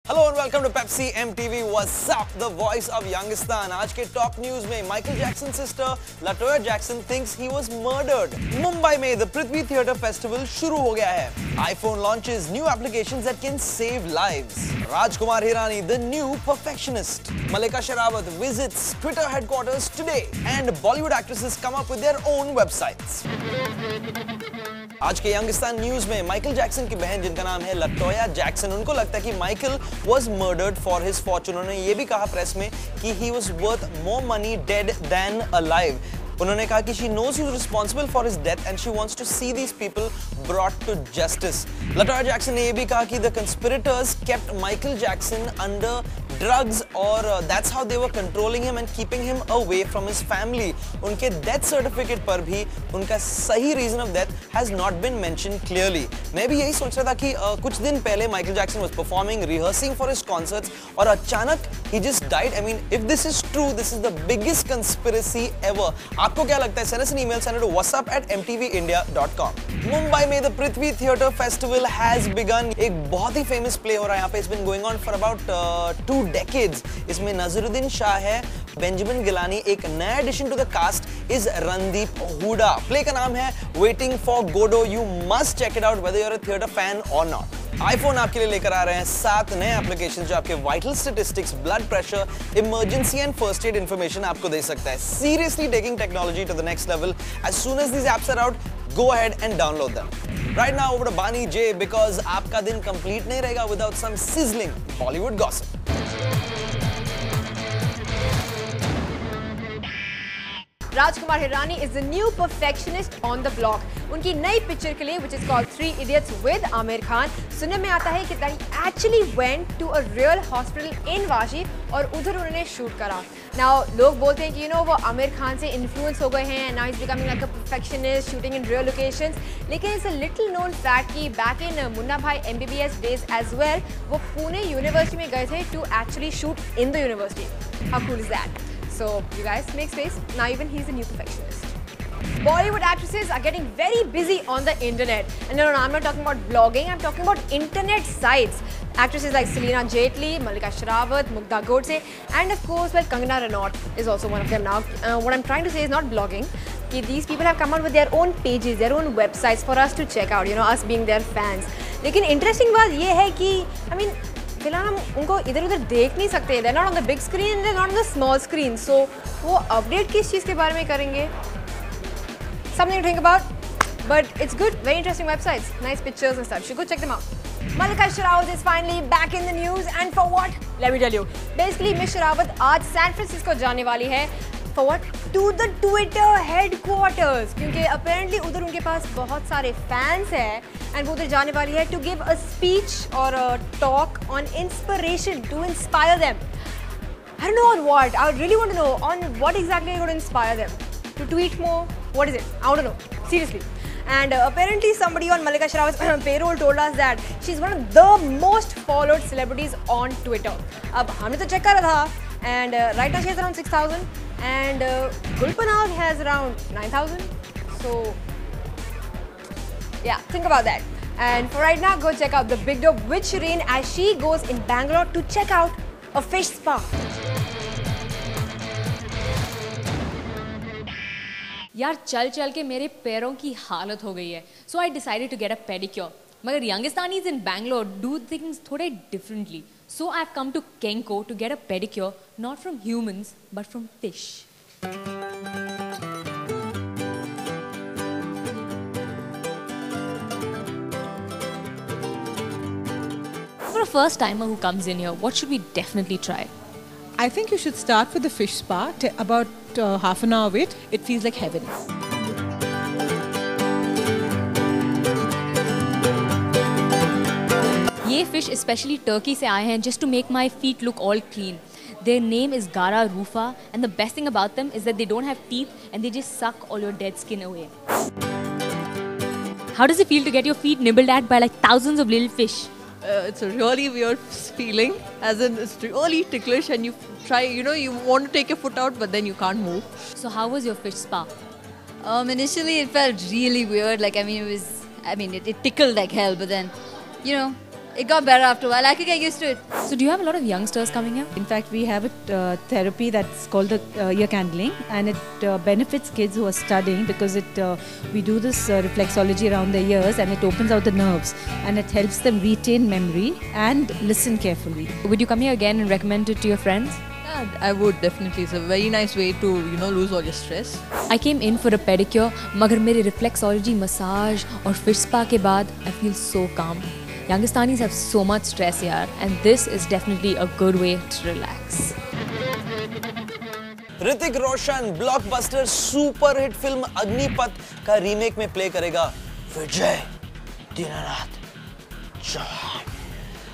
Hello and welcome to Pepsi MTV what's up the voice of Youngistan. आज के top news में Michael Jackson sister LaToya Jackson thinks he was murdered. Mumbai में the Prithvi theatre festival शुरू हो गया है। IPhone launches new applications that can save lives. Rajkumar Hirani the new perfectionist. Mallika Sherawat visits Twitter headquarters today and Bollywood actresses come up with their own websites. आज के Youngistan news में Michael Jackson की बहन जिनका नाम है लटोया जैक्सन, उनको लगता है कि Michael was murdered for his fortune। उन्होंने ये भी कहा प्रेस में कि he was worth more money dead than alive। उन्होंने कहा कि she knows he was responsible for his death and she wants to see these people brought to justice। LaToya Jackson ने ये भी कहा कि the conspirators kept Michael Jackson under drugs और that's how they were controlling him and keeping him away from his family। उनके death certificate पर भी उनका सही reason of death has not been mentioned clearly। मैं भी यही सोच रहा था कि कुछ दिन पहले Michael Jackson was performing, rehearsing for his concerts और अचानक he just died। I mean, if this is true, this is the biggest conspiracy ever। आपको क्या लगता है? Send us an email, send it to whatsapp@mtvindia.com। Mumbai में the Prithvi theatre festival has begun। एक बहुत ही famous play हो रहा है यहाँ पे। It's been going on for about 2 decades। इसमें नजरुद्दीन शाह है, बेंजामिन गिलानी, एक नया addition to the cast is Randeep Hooda. Play का नाम है waiting for Godot. You must check it out whether you are a theatre fan और नॉट। आईफोन आपके लिए लेकर आ रहे हैं 7 नए एप्लीकेशन जो आपके vital statistics, blood pressure, emergency and first aid information आपको दे सकता है। Seriously taking technology to the next level. As soon as these apps are out, go ahead and download them right now over to Bani J because आपका दिन complete नहीं रहेगा without some sizzling Bollywood gossip। Rajkumar Hirani is the new perfectionist on the block। उनकी नई picture के लिए which is called 3 Idiots with Aamir Khan, सुनने में आता है कि they actually went to a real hospital in Vashi और उधर उन्होंने शूट करा। Now लोग बोलते हैं कि वो आमिर खान से इन्फ्लुएंस हो गए हैं, now he's becoming like a perfectionist shooting in real locations। लेकिन it's a little known fact कि back in मुन्ना भाई MBBS days as well, वो पुणे यूनिवर्सिटी में गए थे to actually shoot in the university। How cool is that? So you guys make space. Now even he's a new perfectionist. Bollywood actresses are getting very busy on the internet. And no, I'm not talking about blogging. I'm talking about internet sites. Actresses like Selena Jaitley, Mallika Sherawat, Mugdha Godse, and of course, well, Kangana Ranaut is also one of them now. What I'm trying to say is not blogging. These people have come out with their own pages, their own websites for us to check out. Us being their fans. लेकिन interesting बात ये है कि I mean, फिलहाल हम उनको इधर उधर देख नहीं सकते। They're not on the big screen, they're not on the small screen. So वो अपडेट किस चीज़ के बारे में करेंगे? Something to think about, but it's good. Very interesting websites, nice pictures and stuff. You should go check them out. Mallika Sherawat is finally back in the news, and for what? Let me tell you. Basically, Miss Sherawat आज San Francisco जाने वाली है। For what? To the Twitter headquarters, क्योंकि apparently उधर उनके पास बहुत सारे fans हैं and वो उधर जाने वाली है to give a speech or a talk on inspiration to inspire them। I don't know on what. I really want to know on what exactly you're going to inspire them to tweet more. What is it? I want to know seriously। And apparently somebody on Mallika Sherawat's payroll told us that she's one of the most followed celebrities on Twitter। अब हमने तो check करा था and right now she has around 6,000 and Gulpanag has around 9,000। So yeah, think about that। And for right now, go check out the big dope with Shireen as she goes in Bangalore to check out a fish spa। यार चल चल के मेरे पैरों की हालत हो गई है। So I decided to get a pedicure. मगर Youngistanis in Bangalore do things थोड़े differently. So I have come to Kenko to get a pedicure, not from humans but from fish. For a first timer who comes in here, what should we definitely try? I think you should start with the fish spa. About half an hour wait. It feels like heaven. ये fish especially Turkey से आए हैं just to make my feet look all clean. Their name is Gara rufa and the best thing about them is that they don't have teeth and they just suck all your dead skin away. How does it feel to get your feet nibbled at by like thousands of little fish? It's a really weird feeling, as in it's really ticklish and you try, you want to take your foot out but then you can't move. So how was your fish spa? Initially it felt really weird, it tickled like hell, but then, It got better after a while. I could get used to it. So do you have a lot of youngsters coming here? In fact, we have a therapy that's called the ear candling, and it benefits kids who are studying because we do this reflexology around the ears, and it opens out the nerves, and it helps them retain memory and listen carefully. Would you come here again and recommend it to your friends? Yeah, I would definitely. It's a very nice way to, you know, lose all your stress. I came in for a pedicure, मगर मेरे reflexology massage और fish spa के बाद I feel so calm. Youngstanis have so much stress here, and this is definitely a good way to relax. Hrithik Roshan blockbuster super hit film Agneepath का remake में play करेगा विजय दीनानाथ चौहान।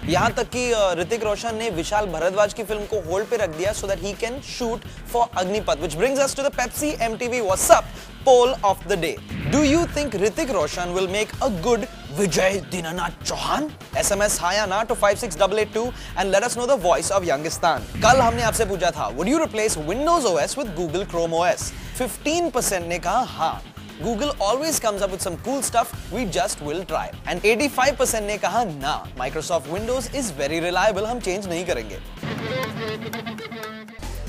यहां तक कि ऋतिक रोशन ने विशाल भारद्वाज की फिल्म को होल्ड पे रख दिया so that he can shoot for Agnipath, which brings us to the Pepsi MTV What's Up poll of the day. Do you think Hrithik Roshan will make a good Vijay Dinanath Chauhan? SMS हाँ या ना to 56882 and let us know the voice of Youngistan. कल हमने आपसे पूछा था, would you replace Windows OS with Google Chrome OS? 15% ने कहा हाँ. Google always comes up with some cool stuff, we just will try. And 85% ने कहा ना, Microsoft Windows is very reliable, हम change नहीं करेंगे.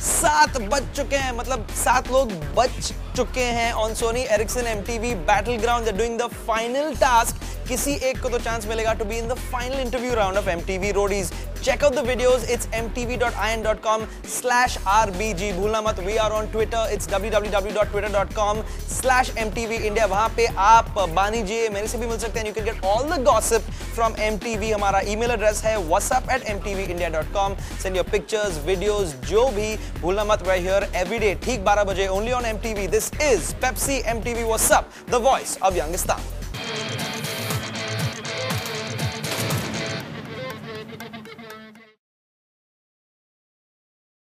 7 बज चुके हैं, मतलब 7 लोग बच चुके हैं on Sony Ericsson MTV Battleground. They're doing the final task. किसी एक को तो चांस मिलेगा to be in the final interview round of MTV Roadies. Check out the videos. It's mtv.in.com/rbg. भूलना मत. We are on Twitter. It's www.twitter.com/mtvindia. वहाँ पे आप बानीजिए, मेरे से भी मिल सकते हैं. You can get all the gossip from MTV. हमारा email address है whatsapp@mtvindia.com. Send your pictures, videos, जो भी. भूलना मत. We're here every day. ठीक 12 बजे only on MTV. This is Pepsi MTV What's Up, the voice of Youngistan.